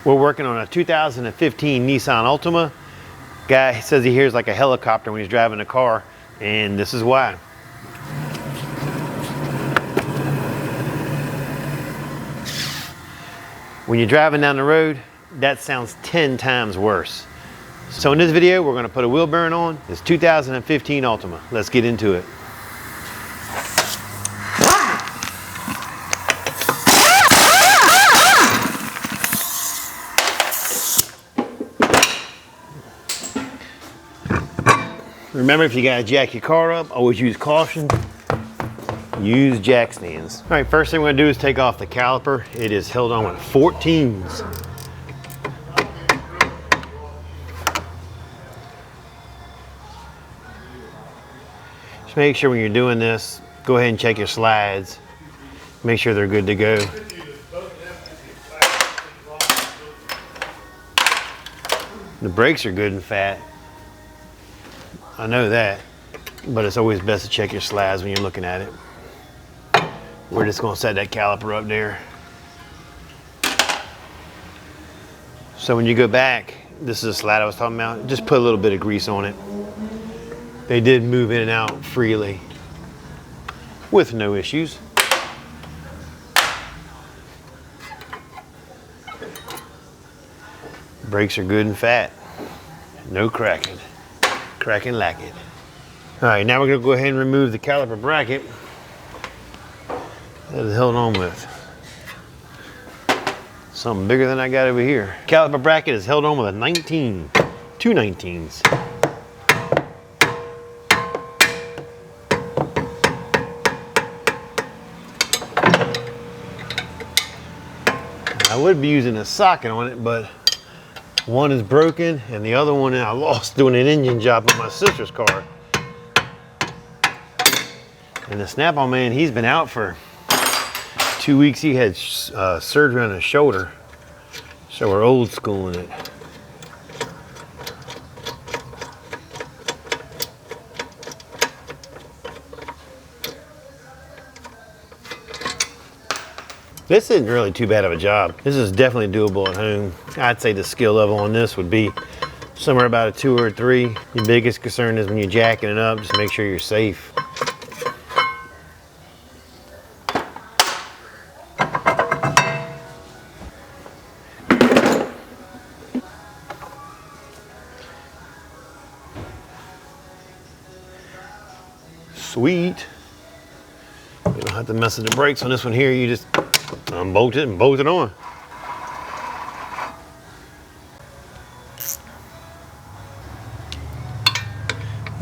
We're working on a 2015 Nissan Altima. Guy says he hears like a helicopter when he's driving a car, and this is why. When you're driving down the road, that sounds 10 times worse. So in this video, we're gonna put a wheel bearing on this 2015 Altima. Let's get into it. Remember, if you gotta jack your car up, always use caution. Use jack stands. All right, first thing we're gonna do is take off the caliper. It is held on with 14s. Just make sure when you're doing this, go ahead and check your slides. Make sure they're good to go. The brakes are good and fat. I know that, but it's always best to check your slides when you're looking at it. We're just gonna set that caliper up there. So when you go back, this is a slide I was talking about, just put a little bit of grease on it. They did move in and out freely with no issues. Brakes are good and fat, no cracking. Cracking lacking. All right, now we're gonna go ahead and remove the caliper bracket that is held on with. Something bigger than I got over here. Caliper bracket is held on with a 19, two 19s. I would be using a socket on it, but one is broken and the other one I lost doing an engine job on my sister's car. And the Snap-on man, he's been out for 2 weeks. He had surgery on his shoulder. So we're old schooling it. This isn't really too bad of a job. This is definitely doable at home. I'd say the skill level on this would be somewhere about a 2 or a 3. Your biggest concern is when you're jacking it up, just make sure you're safe. Sweet. You don't have to mess with the brakes on this one here. You just unbolt it and bolt it on.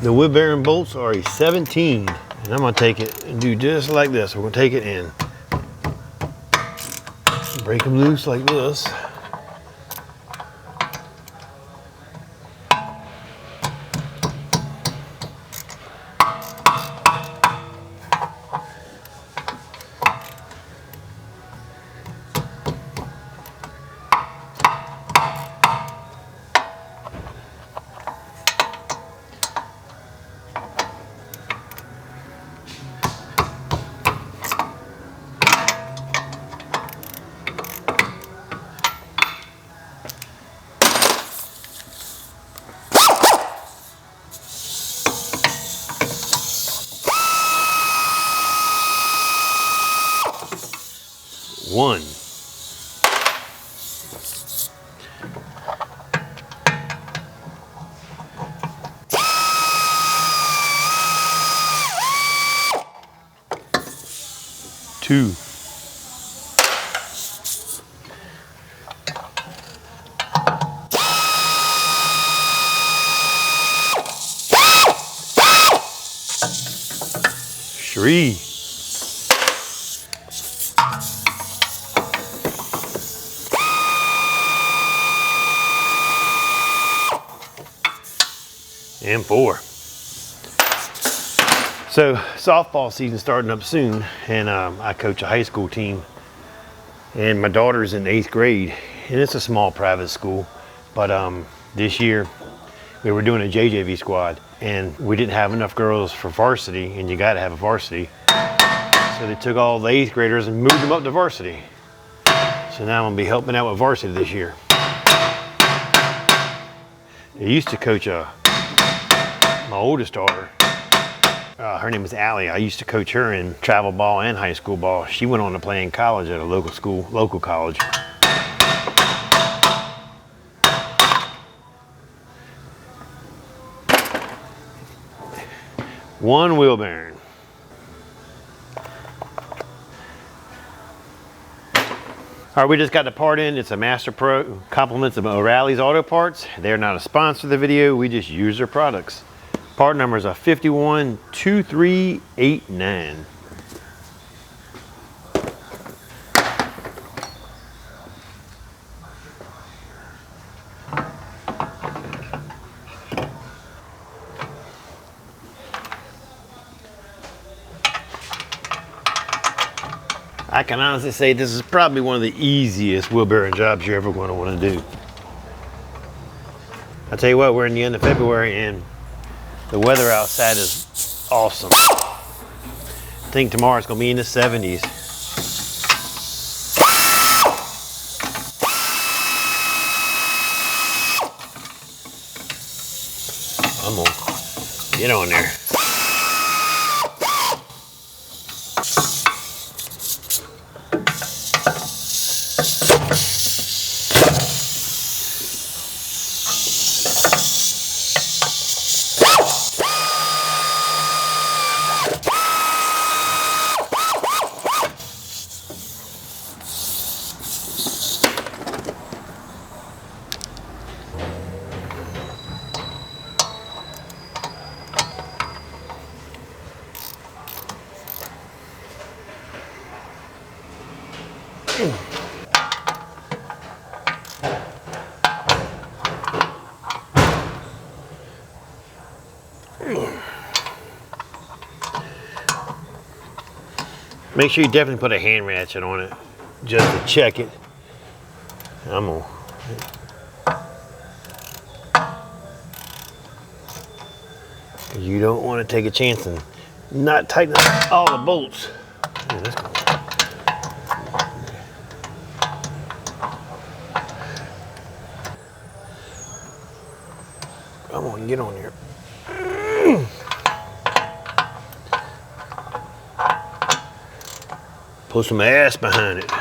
The wood bearing bolts are a 17, and I'm gonna take it and do just like this. We're gonna take it and break them loose like this. One. Two. Three. And 4. So softball season starting up soon, and I coach a high school team, and my daughter's in 8th grade, and it's a small private school, but this year we were doing a JJV squad, and we didn't have enough girls for varsity, and you got to have a varsity. So they took all the 8th graders and moved them up to varsity. So now I'm gonna be helping out with varsity this year. I used to coach my oldest daughter. Her name was Allie. I used to coach her in travel ball and high school ball. She went on to play in college at a local college. One wheel bearing. All right, we just got the part in. It's a Master Pro. Compliments of O'Reilly's Auto Parts. They're not a sponsor of the video. We just use their products. Part number is a 512389. I can honestly say this is probably one of the easiest wheel bearing jobs you're ever going to want to do. I tell you what, we're in the end of February and the weather outside is awesome. I think tomorrow it's going to be in the 70s. I'm going to get on there. Make sure you definitely put a hand ratchet on it just to check it. You don't want to take a chance and not tighten up all the bolts. Yeah, that's cool. Come on, get on here. Put some ass behind it.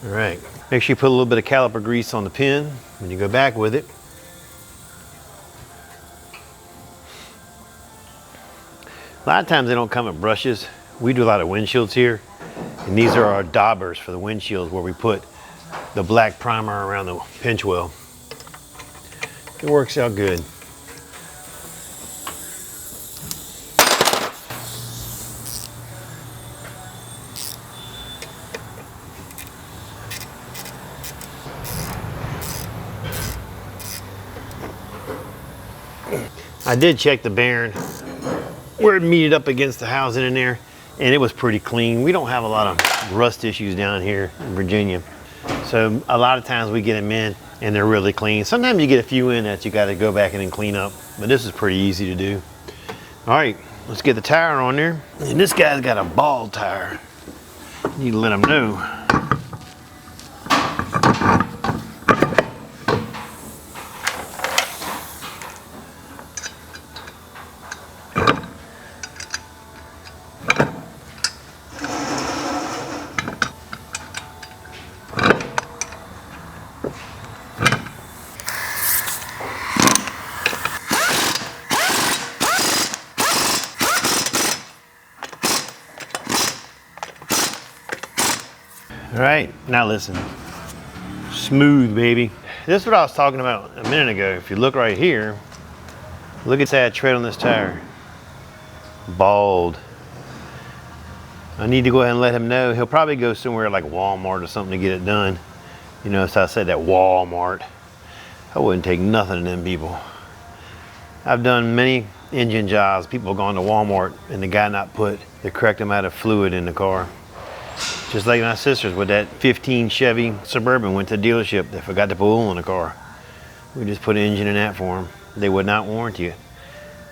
All right, make sure you put a little bit of caliper grease on the pin when you go back with it. A lot of times they don't come with brushes. We do a lot of windshields here, and these are our daubers for the windshields where we put the black primer around the pinch wheel. It works out good. I did check the bearing where it meted up against the housing in there, and it was pretty clean. We don't have a lot of rust issues down here in Virginia. So a lot of times we get them in and they're really clean. Sometimes you get a few in that you got to go back in and clean up, but this is pretty easy to do. All right, let's get the tire on there. And this guy's got a ball tire. You need to let him know. All right, now listen. Smooth, baby. This is what I was talking about a minute ago. If you look right here, look at that tread on this tire. Bald. I need to go ahead and let him know. He'll probably go somewhere like Walmart or something to get it done. You know, so I said that Walmart. I wouldn't take nothing to them people. I've done many engine jobs. People have gone to Walmart and the guy not put the correct amount of fluid in the car. Just like my sisters with that 15 Chevy Suburban went to the dealership. They forgot to put oil in the car. We just put an engine in that for them. They would not warranty it.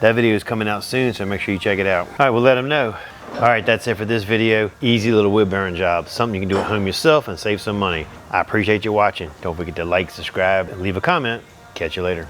That video is coming out soon, so make sure you check it out. All right, we'll let them know. All right, that's it for this video. Easy little wheel bearing job. Something you can do at home yourself and save some money. I appreciate you watching. Don't forget to like, subscribe, and leave a comment. Catch you later.